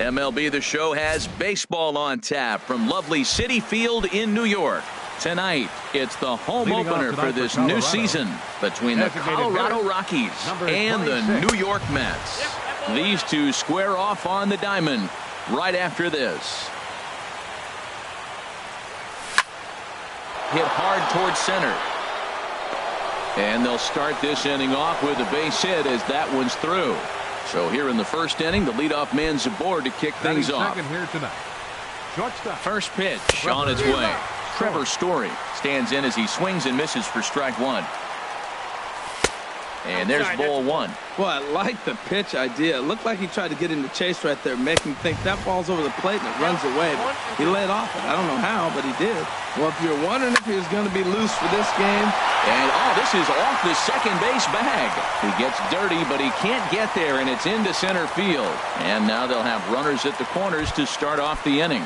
MLB The Show has baseball on tap from lovely Citi Field in New York. Tonight, it's the home opener for this new season between the Colorado Rockies and the New York Mets. These two square off on the diamond right after this. Hit hard towards center. And they'll start this inning off with a base hit as that one's through. So here in the first inning, the leadoff man's aboard to kick things off. Here tonight. First pitch on its way. Trevor Story stands in as he swings and misses for strike one. And there's ball one. Well, I like the pitch idea. It looked like he tried to get in the chase right there, make him think that ball's over the plate and it runs away. But he let off it. I don't know how, but he did. Well, if you're wondering if he was going to be loose for this game. And, oh, this is off the second base bag. He gets dirty, but he can't get there, and it's into center field. And now they'll have runners at the corners to start off the inning.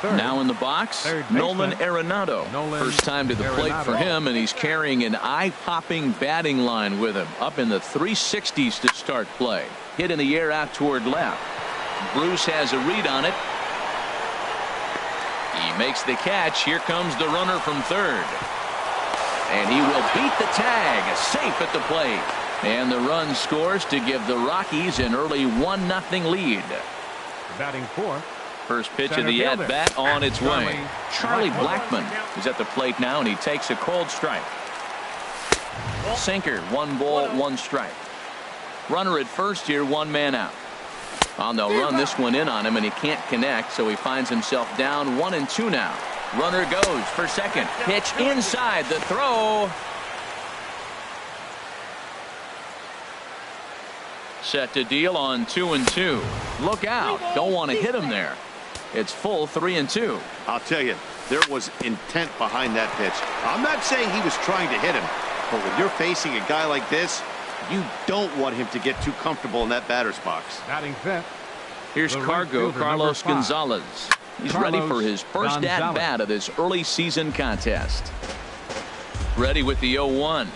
Now in the box, Nolan Arenado. First time to the plate for him, and he's carrying an eye-popping batting line with him. Up in the 360s to start play. Hit in the air out toward left. Bruce has a read on it. He makes the catch. Here comes the runner from third. And he will beat the tag. Safe at the plate. And the run scores to give the Rockies an early 1-0 lead. Batting fourth. First pitch of the at-bat on its way. Charlie Blackmon is at the plate now, and he takes a cold strike. Sinker, 1 ball, 1 strike. Runner at first here, 1 man out. They'll run this one in on him, and he can't connect, so he finds himself down 1-2 now. Runner goes for second. Pitch inside, the throw. Set to deal on 2-2. Look out. Don't want to hit him there. It's full 3-2. I'll tell you, there was intent behind that pitch. I'm not saying he was trying to hit him, but when you're facing a guy like this, you don't want him to get too comfortable in that batter's box. Batting fifth. Here's Cargo Carlos Gonzalez. He's ready for his first at-bat of this early season contest. Ready with the 0-1.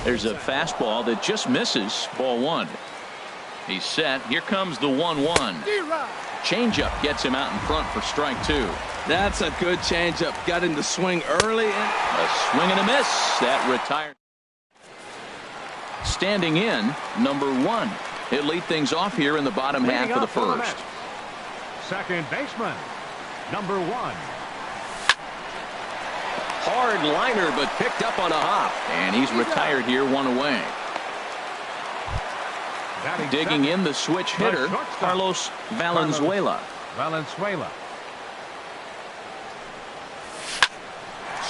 There's a fastball that just misses. Ball one. He's set. Here comes the 1-1. Changeup gets him out in front for strike two. That's a good changeup. Got him to swing early. A swing and a miss. That retired. Standing in, number 1. He'll lead things off here in the bottom half of the first. Second baseman, number 1. Hard liner, but picked up on a hop. And he's retired here, 1 away. Digging in the switch hitter, Carlos Valenzuela.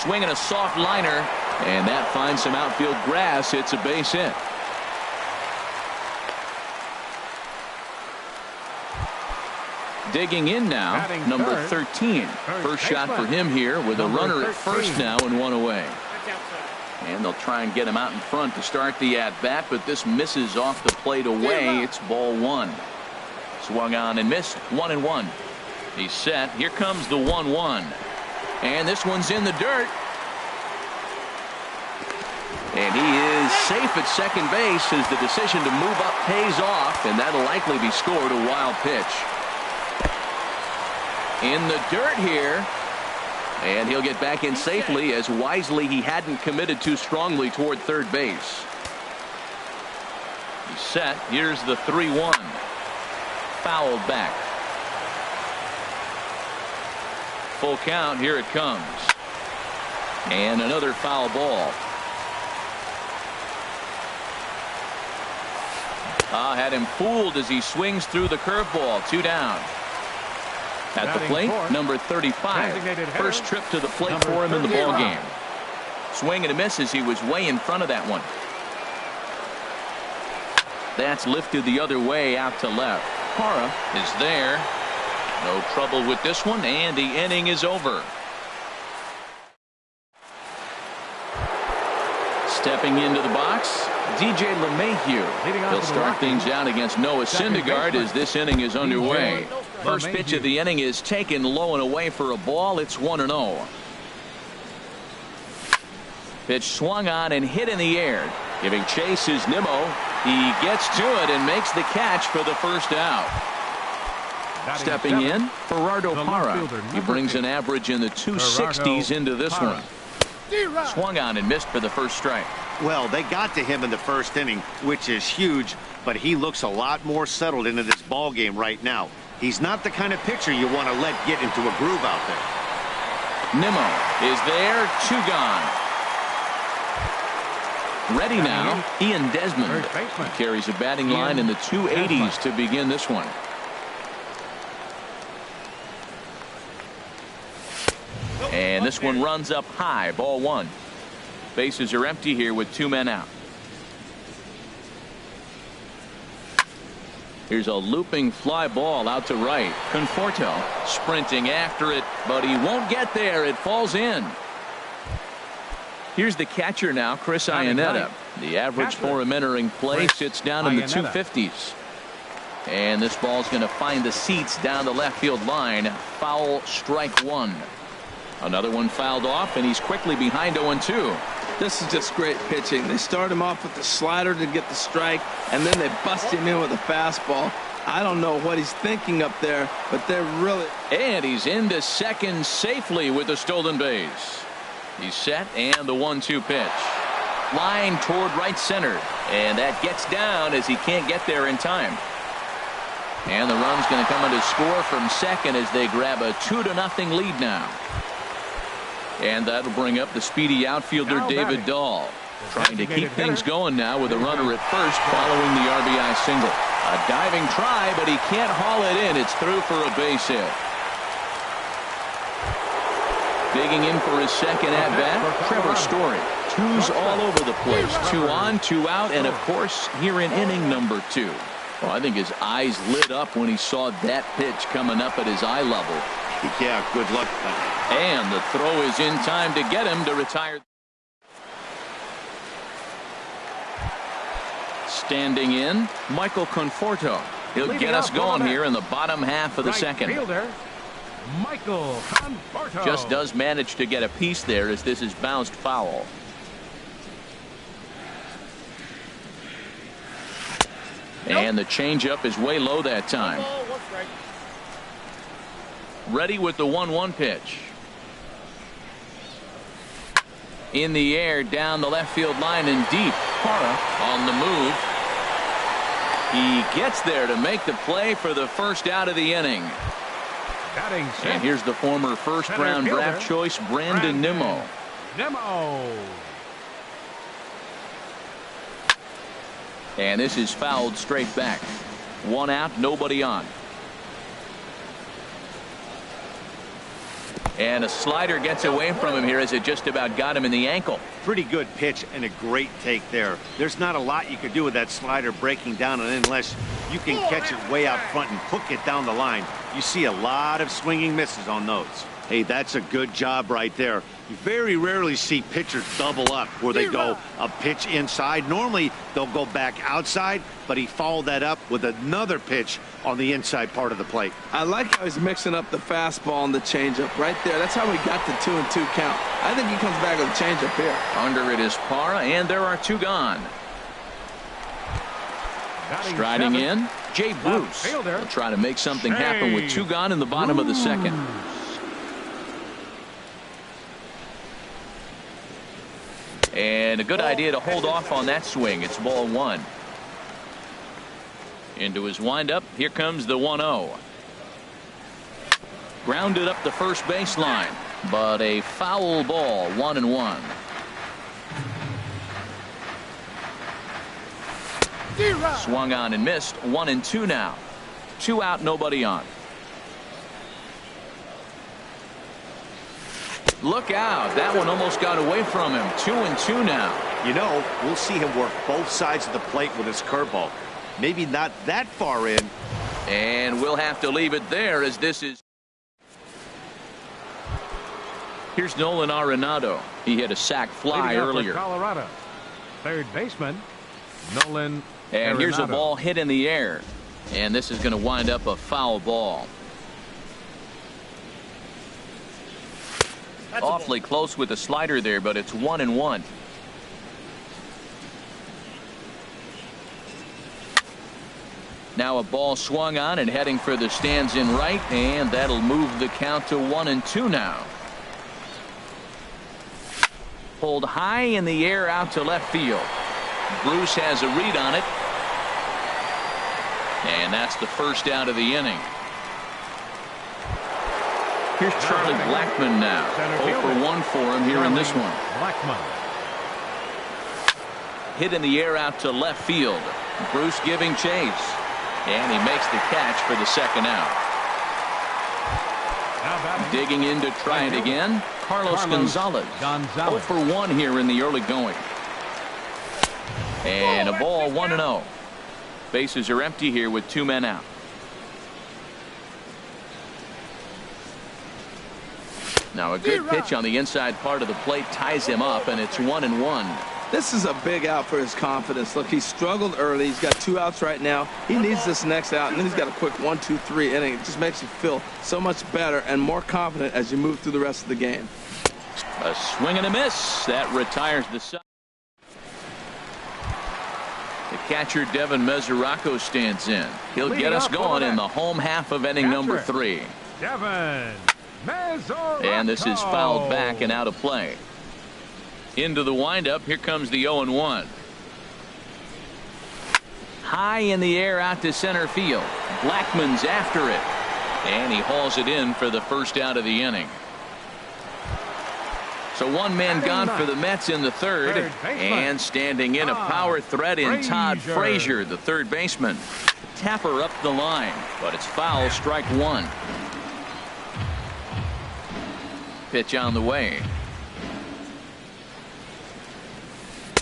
Swinging a soft liner, and that finds some outfield grass. It's a base hit. Digging in now, number 13. First shot for him here with a runner at first now and 1 away. And they'll try and get him out in front to start the at-bat, but this misses off the plate away. It's ball 1. Swung on and missed. 1-1. He's set. Here comes the 1-1. And this one's in the dirt. And he is safe at second base as the decision to move up pays off, and that'll likely be scored. A wild pitch. In the dirt here. And he'll get back in safely, as wisely he hadn't committed too strongly toward third base. He's set. Here's the 3-1. Fouled back. Full count. Here it comes. And another foul ball. Had him fooled as he swings through the curveball. 2 down. At the plate, number 35. First trip to the plate for him in the ball game. Swing and a miss as he was way in front of that one. That's lifted the other way out to left. Hara is there. No trouble with this one, and the inning is over. Stepping into the box, DJ LeMahieu. He'll start things out against Noah Syndergaard as this inning is underway. First pitch of the inning is taken low and away for a ball. It's 1-0. Pitch swung on and hit in the air. Giving chase is Nimmo. He gets to it and makes the catch for the first out. Stepping in, Gerardo Parra. He brings an average in the 260s into this one. Swung on and missed for the first strike. Well, they got to him in the first inning, which is huge, but he looks a lot more settled into this ball game right now. He's not the kind of pitcher you want to let get into a groove out there. Nimmo is there, 2 gone. Ready now, Ian Desmond. He carries a batting line in the 280s to begin this one. And this one runs up high, ball 1. Bases are empty here with 2 men out. Here's a looping fly ball out to right. Conforto sprinting after it, but he won't get there. It falls in. Here's the catcher now, Chris Iannetta. The average for him entering play sits down in the 250s. And this ball's going to find the seats down the left field line. Foul, strike 1. Another one fouled off, and he's quickly behind 0-2. This is just great pitching. They start him off with the slider to get the strike, and then they bust him in with a fastball. I don't know what he's thinking up there, but they're really... And he's into second safely with the stolen base. He's set, and the 1-2 pitch. Line toward right center, and that gets down as he can't get there in time. And the run's going to come in to score from second as they grab a 2-0 lead now. And that'll bring up the speedy outfielder David Dahl, trying to keep things going now with a runner at first following the RBI single. A diving try, but he can't haul it in. It's through for a base hit. Digging in for his second at-bat, Trevor Story. 2s all over the place. 2 on, 2 out, and of course here in inning number 2. Well, I think his eyes lit up when he saw that pitch coming up at his eye level. Yeah, good luck. And the throw is in time to get him to retire. Standing in, Michael Conforto. He'll get us going here in the bottom half of the second. Michael Conforto just does manage to get a piece there as this is bounced foul. And the changeup is way low that time. Ready with the 1-1 pitch. In the air, down the left field line and deep. Parra on the move. He gets there to make the play for the first out of the inning. And here's the former first-round draft choice, Brandon Nimmo. And this is fouled straight back. 1 out, nobody on. And a slider gets away from him here as it just about got him in the ankle. Pretty good pitch and a great take there. There's not a lot you could do with that slider breaking down, and unless you can catch it way out front and hook it down the line, you see a lot of swinging misses on those. Hey, that's a good job right there. You very rarely see pitchers double up where they go a pitch inside. Normally, they'll go back outside, but he followed that up with another pitch on the inside part of the plate. I like how he's mixing up the fastball and the changeup right there. That's how we got the 2-2 count. I think he comes back with a changeup here. Under it is Parra, and there are 2 gone. Striding in, Jay Bruce. Will try to make something happen with 2 gone in the bottom of the second. And a good idea to hold off on that swing. It's ball 1. Into his windup. Here comes the 1-0. Grounded up the first baseline, but a foul ball. 1-1. Swung on and missed. 1-2 now. 2 out, nobody on. Look out. That one almost got away from him. 2-2 now. You know, we'll see him work both sides of the plate with his curveball. Maybe not that far in. And we'll have to leave it there as this is. Here's Nolan Arenado. He had a sac fly earlier. Colorado. Third baseman, Nolan And Arenado. here's a ball hit in the air. And this is going to wind up a foul ball. Awfully close with the slider there, but it's 1-1. Now a ball swung on and heading for the stands in right, and that'll move the count to 1-2 now. Pulled high in the air out to left field. Bruce has a read on it. And that's the first out of the inning. Here's Charlie Blackmon now. 0 for 1 for him here in this one. Blackmon. Hit in the air out to left field. Bruce giving chase. And he makes the catch for the second out. Digging in to try it again, Carlos Gonzalez. 0 for 1 here in the early going. And a ball 1-0. Bases are empty here with 2 men out. Now a good pitch on the inside part of the plate ties him up, and it's 1-1. This is a big out for his confidence. Look, he struggled early. He's got 2 outs right now. He needs this next out, and then he's got a quick 1-2-3 inning. It just makes you feel so much better and more confident as you move through the rest of the game. A swing and a miss. That retires the side. The catcher Devin Mesoraco stands in. He'll get us going in the home half of inning number 3. Devin Mesoraco. And this is fouled back and out of play. Into the windup. Here comes the 0-1. High in the air out to center field. Blackmon's after it. And he hauls it in for the first out of the inning. So 1 man gone for the Mets in the third. And standing in a power threat in Todd Frazier, the third baseman. Tapper up the line, but it's foul, strike 1. Pitch on the way.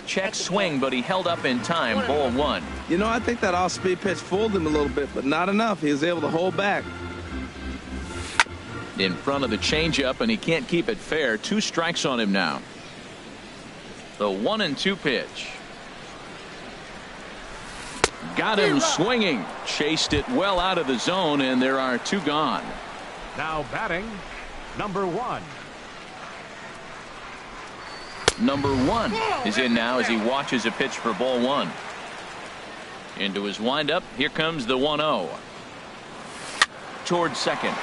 Check swing, but he held up in time. Ball 1. You know, I think that off-speed pitch fooled him a little bit, but not enough. He was able to hold back. In front of the changeup, and he can't keep it fair. 2 strikes on him now. The 1-2 pitch. Got him swinging. Chased it well out of the zone, and there are 2 gone. Now batting, number 1. Number 1 is in now as he watches a pitch for ball 1. Into his windup. Here comes the 1-0. Towards second.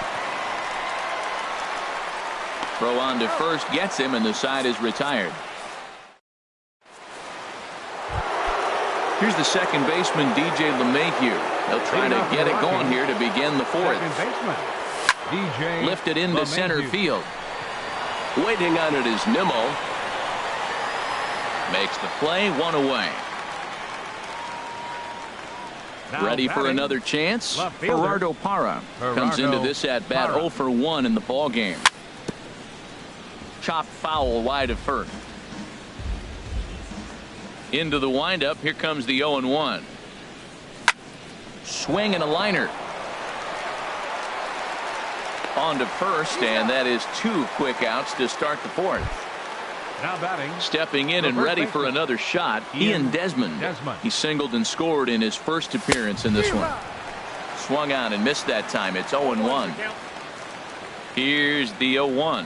Throw on to first gets him, and the side is retired. Here's the second baseman, DJ LeMahieu. He'll try to get it going here to begin the 4th. Lifted into center field. Waiting on it is Nimmo. Makes the play, 1 away. Ready for another chance? Gerardo Parra comes into this at bat 0 for 1 in the ball game. Chopped foul wide of first. Into the windup. Here comes the 0-1. Swing and a liner. On to first, and that is 2 quick outs to start the 4th. Now batting. Stepping in and ready for another shot, Ian Desmond. He singled and scored in his first appearance in this one. Swung on and missed that time. It's 0-1. Here's the 0-1.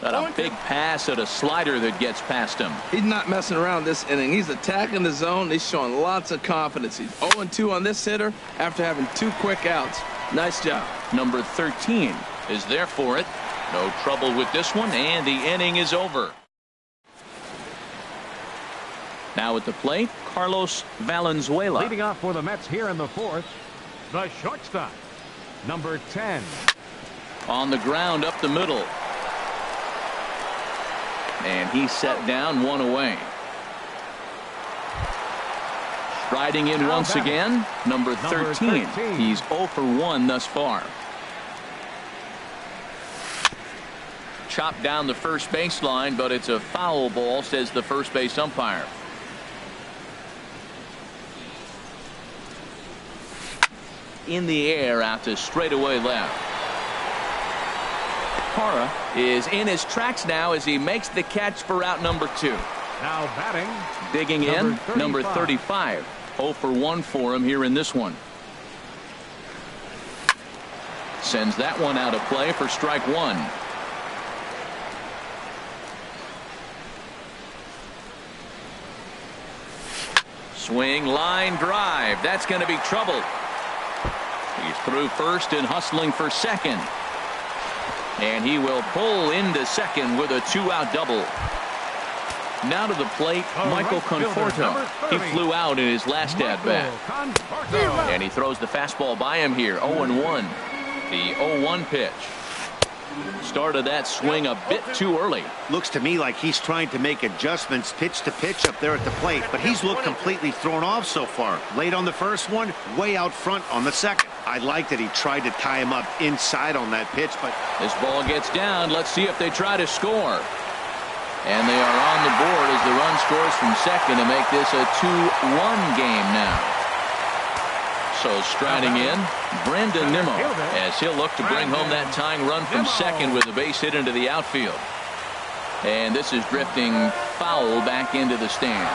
Got a big pass at a slider that gets past him. He's not messing around this inning. He's attacking the zone. He's showing lots of confidence. He's 0-2 on this hitter after having 2 quick outs. Nice job. Number 13 is there for it. No trouble with this one, and the inning is over. Now at the plate, Carlos Valenzuela. Leading off for the Mets here in the 4th, the shortstop, number 10. On the ground up the middle. And he's set down, 1 away. Striding in once again, number 13. He's 0 for 1 thus far. Chopped down the first baseline, but it's a foul ball, says the first base umpire. In the air out to straightaway left. Parra is in his tracks now as he makes the catch for out number 2. Now batting. Digging in, number 35. 0 for 1 for him here in this one. Sends that one out of play for strike 1. swing, line drive. That's going to be trouble. He's through first and hustling for second. And he will pull into second with a 2-out double. Now to the plate, Michael Conforto. He flew out in his last at-bat. And he throws the fastball by him here, 0-1. The 0-1 pitch. Started that swing a bit too early. Looks to me like he's trying to make adjustments pitch to pitch up there at the plate, but he's looked completely thrown off so far. Late on the first one, way out front on the second. I like that he tried to tie him up inside on that pitch, but this ball gets down. Let's see if they try to score. And they are on the board as the run scores from second to make this a 2-1 game now. So striding in, Brandon Nimmo, as he'll look to bring home that tying run from second with a base hit into the outfield. And this is drifting foul back into the stands.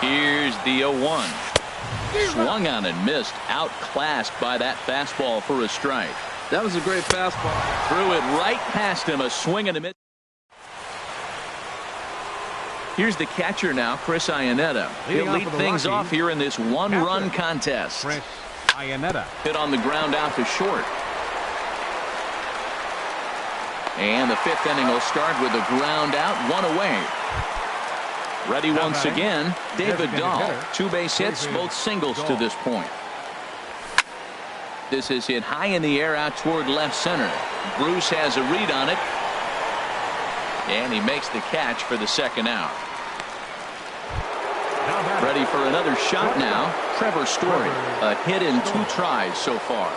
Here's the 0-1. Swung on and missed, outclassed by that fastball for a strike. That was a great fastball. Threw it right past him, a swing and a miss. Here's the catcher now, Chris Iannetta. He'll lead things off here in this one-run contest. Chris Iannetta. Hit on the ground out to short. And the fifth inning will start with a ground out, one away. Ready once again, David Dahl. 2 base hits, both singles to this point. This is hit high in the air out toward left center. Bruce has a read on it. And he makes the catch for the second out. Ready for another shot now, Trevor Story. A hit in 2 tries so far.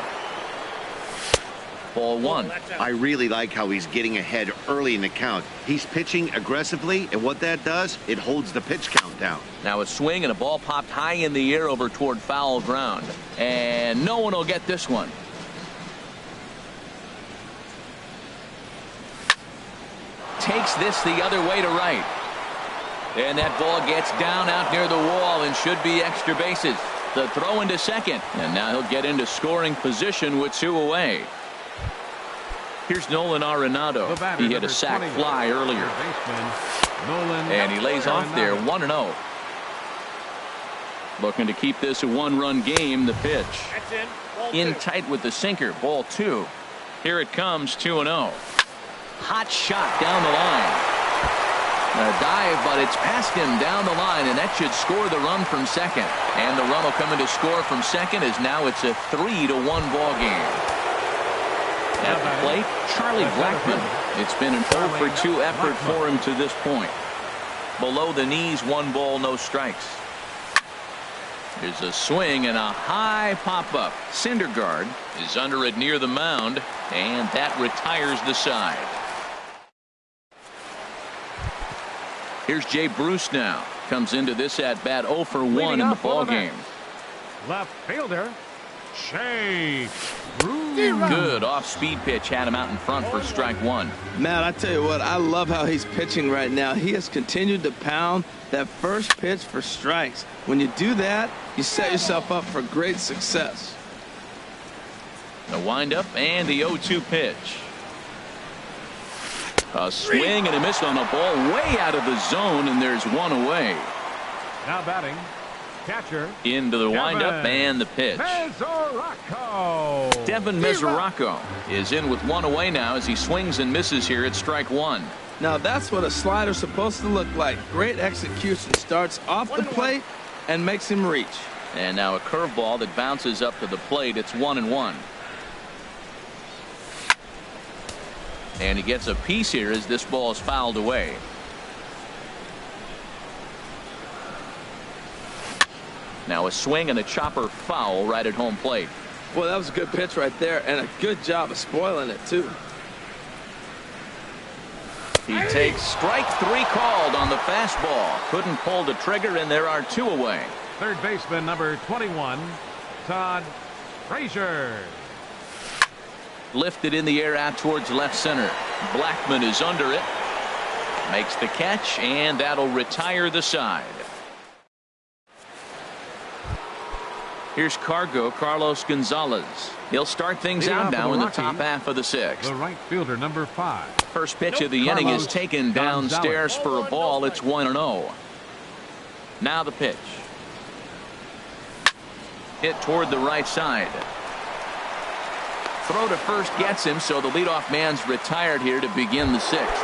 Ball 1. I really like how he's getting ahead early in the count. He's pitching aggressively, and what that does, it holds the pitch count down. Now a swing and a ball popped high in the air over toward foul ground. And no one will get this one. Takes this the other way to right. And that ball gets down out near the wall and should be extra bases. The throw into second. And now he'll get into scoring position with 2 away. Here's Nolan Arenado. He hit a sac fly earlier. And he lays off there, 1-0. Looking to keep this a 1-run game. The pitch. In tight with the sinker. Ball 2. Here it comes, 2-0. Hot shot down the line. A dive, but it's past him down the line, and that should score the run from second. And the run will come in to score from second, as now it's a 3-1 ball game. At the plate, Charlie Blackmon. It's been an 0-for-2 effort for him to this point. Below the knees, 1 ball, no strikes. There's a swing and a high pop-up. Syndergaard is under it near the mound, and that retires the side. Here's Jay Bruce now. Comes into this at-bat 0-for-1 in the ball game. Left fielder, Jay Bruce. Good off-speed pitch had him out in front for strike 1. Matt, I tell you what, I love how he's pitching right now. He has continued to pound that first pitch for strikes. When you do that, you set yourself up for great success. The windup and the 0-2 pitch. A swing and a miss on the ball way out of the zone, and there's 1 away. Now batting, catcher. Into the windup and the pitch. Mesoraco. Devin Mesoraco is in with 1 away now as he swings and misses here at strike 1. Now that's what a slider's supposed to look like. Great execution. Starts off the plate and makes him reach. And now a curveball that bounces up to the plate. It's 1-1. And he gets a piece here as this ball is fouled away. Now a swing and a chopper foul right at home plate. Well, that was a good pitch right there, and a good job of spoiling it too. He takes strike 3 called on the fastball. Couldn't pull the trigger, and there are 2 away. Third baseman number 21, Todd Frazier. Lifted in the air out towards left center. Blackmon is under it. Makes the catch, and that'll retire the side. Here's Carlos Gonzalez. He'll start things out now in the top half of the 6th. The right fielder number 5. First pitch of the inning is taken downstairs for a ball. It's 1-0. Now the pitch. hit toward the right side. Throw to first gets him, so the leadoff man's retired here to begin the sixth.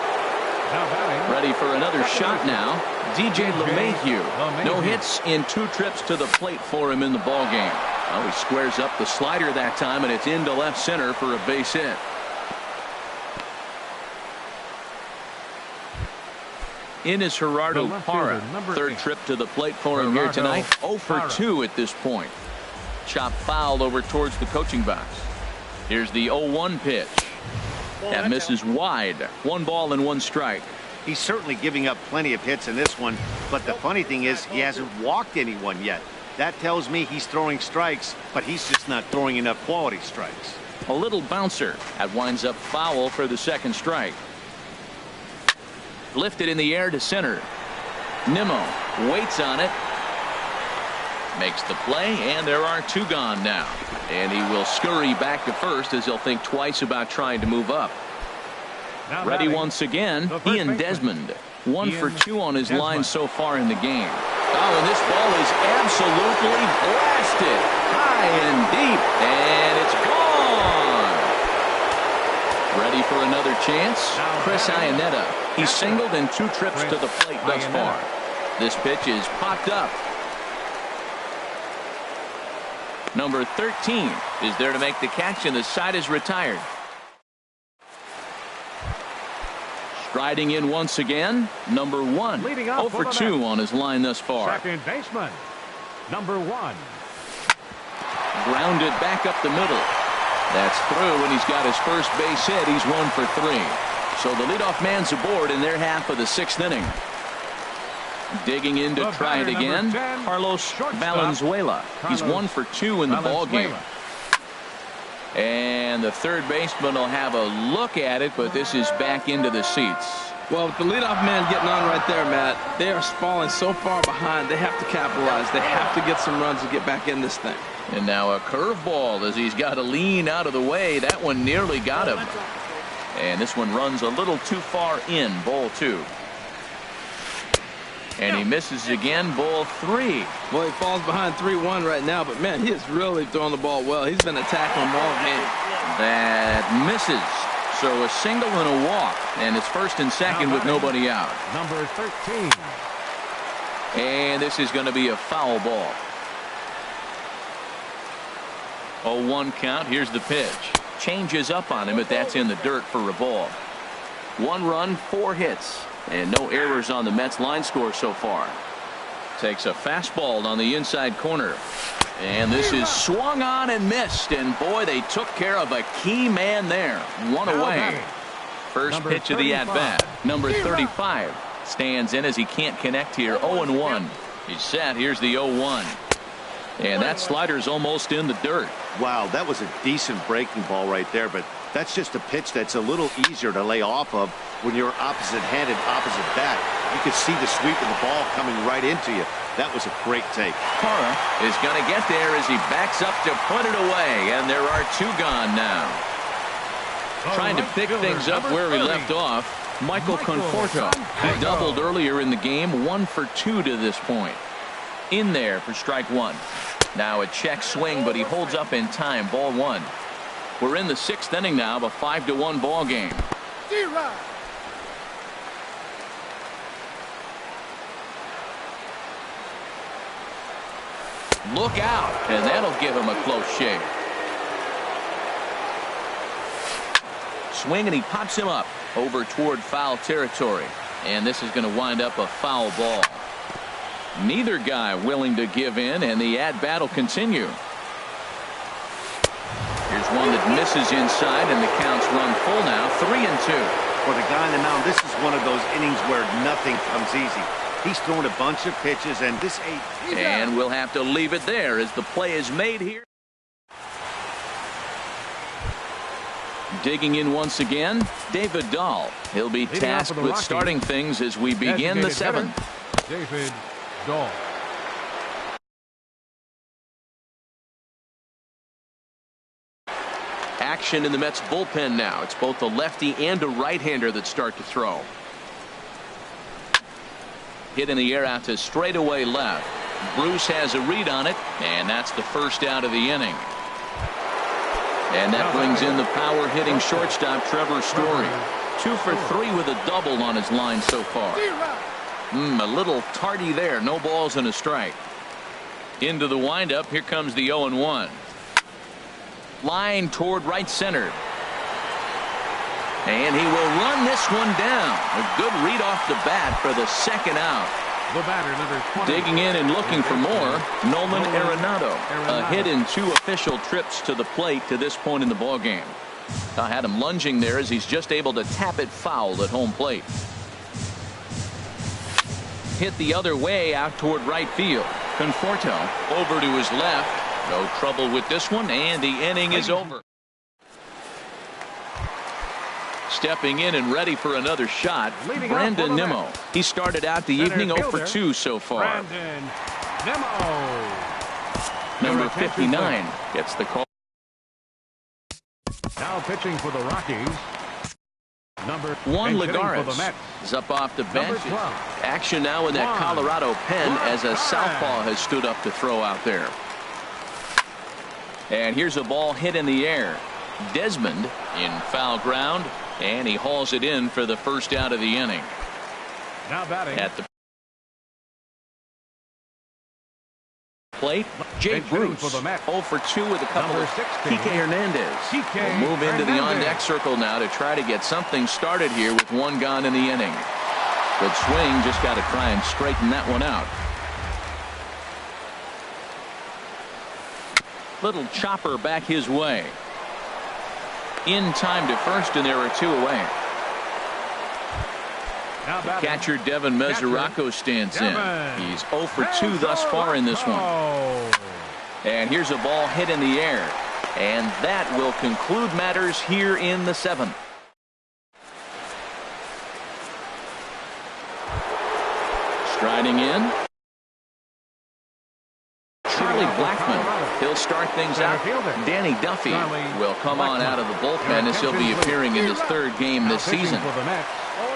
Ready for another shot now. DJ LeMahieu. No hits in 2 trips to the plate for him in the ballgame. Oh, he squares up the slider that time, and it's into left center for a base hit. In is Gerardo Parra. Third trip to the plate for him here tonight. 0 for 2 at this point. Chop foul over towards the coaching box. Here's the 0-1 pitch. That misses wide. 1 ball and 1 strike. He's certainly giving up plenty of hits in this one, but the funny thing is he hasn't walked anyone yet. That tells me he's throwing strikes, but he's just not throwing enough quality strikes. A little bouncer. That winds up foul for the second strike. Lifted in the air to center. Nimmo waits on it. Makes the play, and there are 2 gone now. And he will scurry back to first as he'll think twice about trying to move up. Ready once again, Ian Desmond. 1 for 2 on his line so far in the game. Oh, and this ball is absolutely blasted. High and deep, and it's gone. Ready for another chance? Chris Iannetta. He's singled in 2 trips to the plate thus far. This pitch is popped up. Number 13 is there to make the catch, and the side is retired. Striding in once again, number 1. 0 for 2 on his line thus far. Second baseman, number 1. Grounded back up the middle. That's through, and he's got his first base hit. He's 1 for 3. So the leadoff man's aboard in their half of the 6th inning. Digging in to try it again, Carlos Valenzuela. He's 1 for 2 in the ball game. And the third baseman will have a look at it, but this is back into the seats. Well, with the leadoff man getting on right there, Matt, they are falling so far behind. They have to capitalize. They have to get some runs to get back in this thing. And now a curveball as he's got to lean out of the way. That one nearly got him. And this one runs a little too far in. Ball 2. And he misses again. Ball 3. Well, he falls behind 3-1 right now, but man, he is really throwing the ball well. He's been attacking them all game. That misses. So a single and a walk, and it's first and second with nobody out. Number 13. And this is going to be a foul ball. 0-1 count. Here's the pitch. Changes up on him, but that's in the dirt for a ball. 1 run, 4 hits. And no errors on the Mets line score so far. Takes a fastball on the inside corner. And this is swung on and missed. And boy, they took care of a key man there. 1 away. First pitch of the at-bat. Number 35 stands in as he can't connect here. 0-1. He's set. Here's the 0-1. And that slider's almost in the dirt. Wow, that was a decent breaking ball right there, but that's just a pitch that's a little easier to lay off of when you're opposite-handed, opposite bat. You could see the sweep of the ball coming right into you. That was a great take. Parra is going to get there as he backs up to put it away, and there are 2 gone now. Trying to pick things up where he left off, Michael Conforto. He doubled earlier in the game, 1 for 2 to this point. In there for strike 1. Now a check swing, but he holds up in time. Ball 1. We're in the 6th inning now of a 5-1 ball game. Look out, and that'll give him a close shave. Swing, and he pops him up over toward foul territory. And this is going to wind up a foul ball. Neither guy willing to give in, and the at-bat will continue. Here's one that misses inside, and the count's run full now. 3-2. For the guy on the mound, this is one of those innings where nothing comes easy. He's thrown a bunch of pitches, and this ain't. And we'll have to leave it there as the play is made here. Digging in once again, David Dahl. He'll be tasked with starting things as we begin the 7th. David Dahl. Action in the Mets bullpen now. It's both a lefty and a right-hander that start to throw. Hit in the air out to straightaway left. Bruce has a read on it, and that's the first out of the inning. And that brings in the power-hitting shortstop Trevor Story. 2 for 3 with a double on his line so far. A little tardy there. No balls and a strike. Into the windup. Here comes the 0-1. Line toward right center. And he will run this one down. A good read off the bat for the second out. The batter, number 20. Digging in and looking for more, Nolan Arenado. A hit in 2 official trips to the plate to this point in the ballgame. I had him lunging there as he's just able to tap it foul at home plate. Hit the other way out toward right field. Conforto over to his left. No trouble with this one, and the inning is over. Stepping in and ready for another shot, Brandon Nimmo. He started out the evening 0 for 2 so far. Brandon Nimmo. Number 59 gets the call. Now pitching for the Rockies. Number Juan for the Lagares Mets. is up off the bench. 12. Action now in that Colorado pen as a southpaw has stood up to throw out there. And here's a ball hit in the air. Desmond in foul ground, and he hauls it in for the first out of the inning. Now batting At the plate, Jay Bruce, for the Mets. 0 for 2 with a couple Number of 16, Kike Hernandez. Will move into the on-deck circle now to try to get something started here with 1 gone in the inning. Good swing, just got to try and straighten that one out. Little chopper back his way. In time to first, and there are 2 away. Now batting. Catcher Devin Mesoraco stands in. He's 0 for 2 thus far in this one. And here's a ball hit in the air. And that will conclude matters here in the 7th. Striding in, Charlie Blackmon. He'll start things out. Danny Duffy will come on out of the bullpen as he'll be appearing in his 3rd game this season.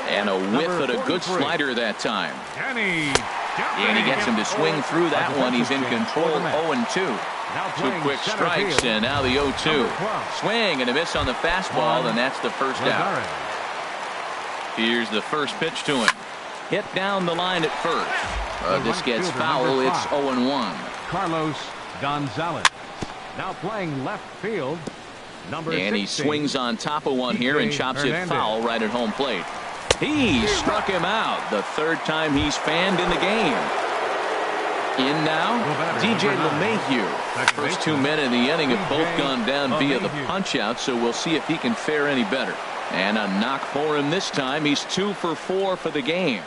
And a whiff at a good slider that time. And he gets him to swing through that one. He's in control. 0-2. 2 quick strikes, and now the 0-2. Swing and a miss on the fastball, and that's the first out. Here's the first pitch to him. Hit down the line at first. This gets foul. It's 0-1. Carlos Gonzalez. Now playing left field. Number 16. And he swings on top of one here and chops it foul right at home plate. He struck him out. The 3rd time he's fanned in the game. In now, DJ LeMahieu. First 2 men in the inning have both gone down via the punch out, so we'll see if he can fare any better. And a knock for him this time. He's 2 for 4 for the game.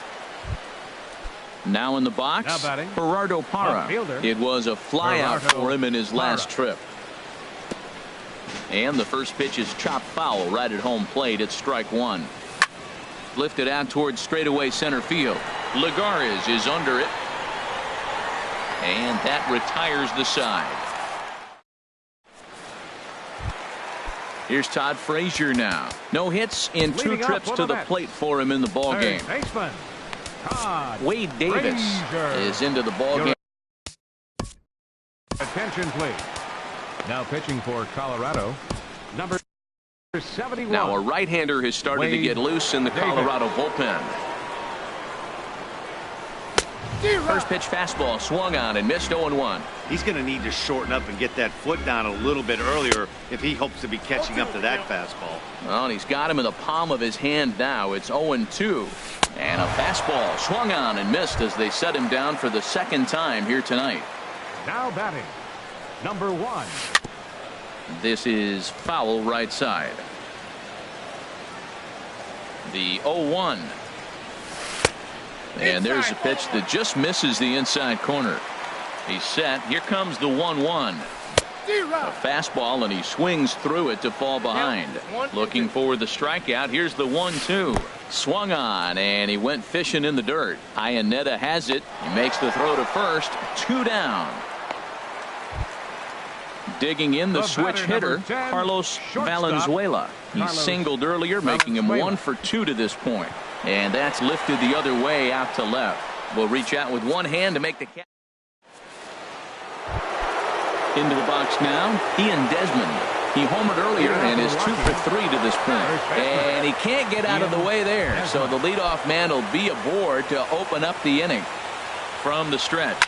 Now in the box, Gerardo Parra. It was a flyout for him in his last trip. And the first pitch is chopped foul right at home plate. It's strike 1. Lifted out towards straightaway center field. Lagares is under it. And that retires the side. Here's Todd Frazier now. No hits in 2 trips to the plate for him in the ballgame. Wade Davis is into the ballgame. Attention, please. Now pitching for Colorado. Number 71. Now a right-hander has started to get loose in the Colorado bullpen. First pitch fastball swung on and missed 0-1. He's going to need to shorten up and get that foot down a little bit earlier if he hopes to be catching up to that fastball. Well, and he's got him in the palm of his hand now. It's 0-2. And a fastball swung on and missed as they set him down for the 2nd time here tonight. Now batting, number 1. This is foul right side. The 0-1. And there's a pitch that just misses the inside corner. He's set. Here comes the 1-1. A fastball, and he swings through it to fall behind. Looking for the strikeout. Here's the 1-2. Swung on, and he went fishing in the dirt. Iannetta has it. He makes the throw to first. 2 down. Digging in the switch hitter, Carlos Valenzuela. He singled earlier, making him 1 for 2 to this point. And that's lifted the other way out to left. Will reach out with one hand to make the catch. Into the box now, Ian Desmond. He homered earlier and is 2 for 3 to this point. And he can't get out of the way there. So the leadoff man will be aboard to open up the inning from the stretch.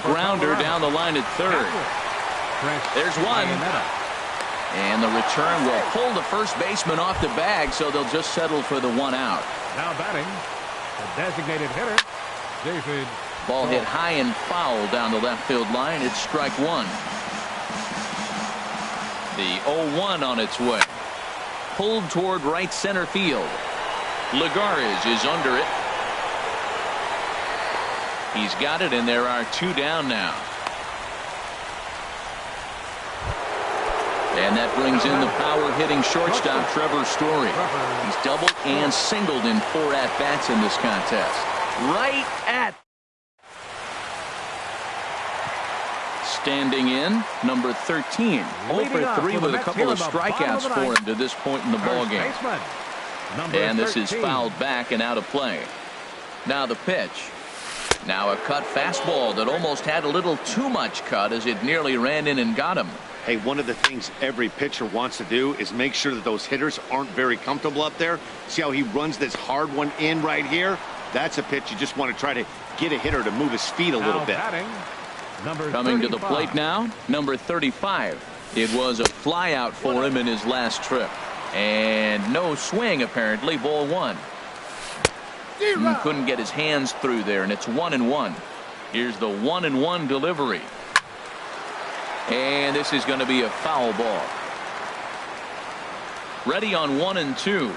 Grounder down the line at third. There's one. And the return will pull the first baseman off the bag, so they'll just settle for the 1 out. Now batting, the designated hitter, David. Ball hit high and foul down the left field line. It's strike 1. The 0-1 on its way. Pulled toward right center field. Lagares is under it. He's got it, and there are 2 down now. And that brings in the power-hitting shortstop, Trevor Story. He's doubled and singled in 4 at-bats in this contest. Right at. Standing in, number 13. 0 for 3 with a couple of strikeouts for him to this point in the ballgame. And this is fouled back and out of play. Now the pitch. Now a cut fastball that almost had a little too much cut as it nearly ran in and got him. Hey, one of the things every pitcher wants to do is make sure that those hitters aren't very comfortable up there. See how he runs this hard one in right here? That's a pitch you just want to try to get a hitter to move his feet a little bit. Coming to the plate now, number 35. It was a fly out for him in his last trip. And no swing, apparently. Ball 1. Couldn't get his hands through there, and it's 1-1. Here's the 1-1 delivery. And this is going to be a foul ball. Ready on 1-2.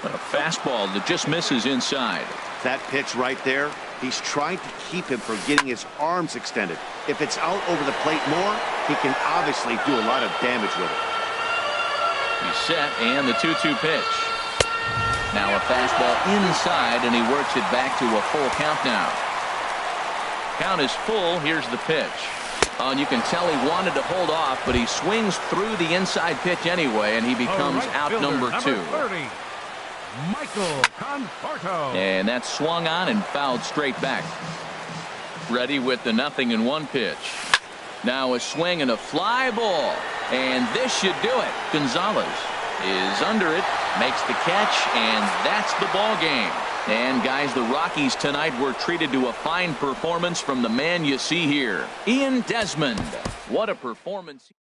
A fastball that just misses inside. That pitch right there, he's trying to keep him from getting his arms extended. If it's out over the plate more, he can obviously do a lot of damage with it. He's set, and the 2-2 pitch. Now a fastball inside, and he works it back to a full count now. Count is full. Here's the pitch. And you can tell he wanted to hold off, but he swings through the inside pitch anyway, and he becomes out number 2. 30, Michael Conforto. And that's swung on and fouled straight back. Ready with the 0-1 pitch. Now a swing and a fly ball. And this should do it. Gonzalez is under it, makes the catch, and that's the ball game. And guys, the Rockies tonight were treated to a fine performance from the man you see here, Ian Desmond. What a performance.